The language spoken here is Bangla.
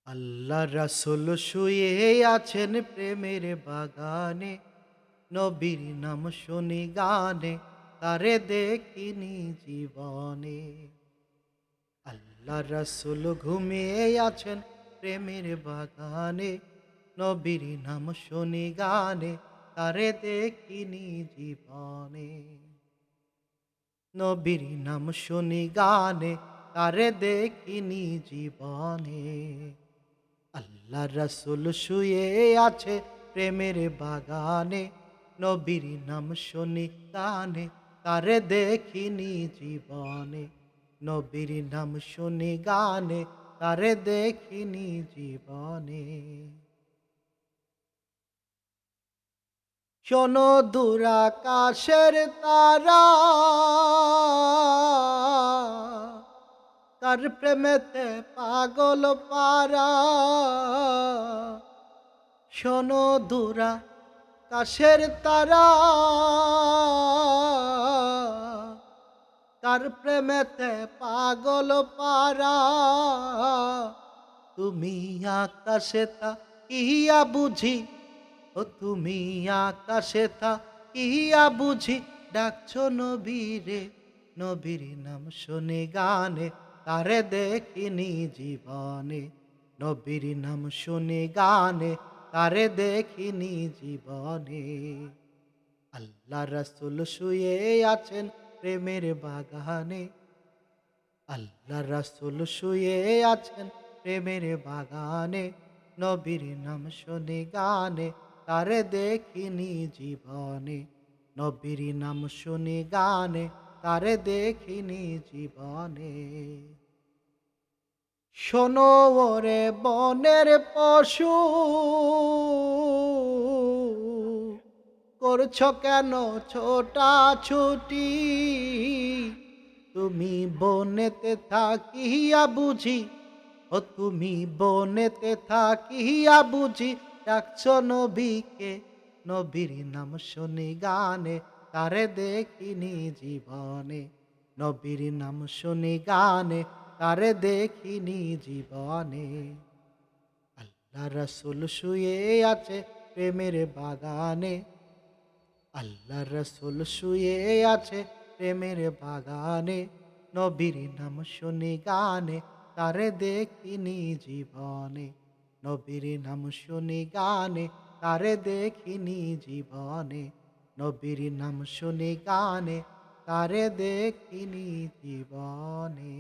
আল্লাহ রাসূল শুয়ে আছেন প্রেমের বাগানে, নবীর নাম শুনি গানে, তারে দেখিনি জীবনে। আল্লাহ রাসূল ঘুমিয়ে আছেন প্রেমের বাগানে, নবীর নাম শুনি গানে, তারে দেখিনি জীবনে। নবীর নাম শুনি গানে, তারে দেখিনি জীবনে। আল্লাহ রাসূল শুয়ে আছে প্রেমের বাগানে, নবীর নাম শুনি গানে, তারে দেখিনি জীবনে। নবীর নাম শুনি গানে, তারে দেখিনি জীবনে। শোনো দূর আকাশের তারা, তার প্রেমেতে পাগল পারা। শোনো দূর আকাশের তারা, তার প্রেমেতে পাগল পারা। তুমি আকাশে তাকিয়া বুঝি, ও তুমি আকাশে তাকিয়া বুঝি ডাকছো নবীরে। নবীর নাম শুনে গানে, তারে দেখিনি জীবনে। নবীর নাম শুনে গানে, তারে দেখিনি জীবনে। আল্লাহ রাসূল শুয়ে আছেন প্রেমের বাগানে, আল্লাহ রাসূল শুয়ে আছেন প্রেমের বাগানে, নবীর নাম শুনে গানে, তারে দেখিনি জীবনে। নবীর নাম শুনে গানে, তারে দেখিনি জীবনে। শোনো ওরে বনের পশু, করছ কেন ছোটা ছুটি? তুমি বনেতে থাকিয়া বুঝি, ও তুমি বনেতে থাকিয়া বুঝি ডাকছ নবীকে। নবীর নাম শুনি গানে, তারে দেখিনি জীবনে। নবীর নাম শুনি গানে, তারে দেখিনি জীবনে। আল্লাহ রাসূল শুয়ে আছে প্রেমের বাগানে, আল্লাহ রাসূল শুয়ে আছে প্রেমের বাগানে, নবীর নাম শুনি গানে, তারে দেখিনি জীবনে। নবীর নাম শুনি গানে, তারে দেখিনি জীবনে। নবীর নাম শুনি গানে, তারে দেখিনি জীবনে।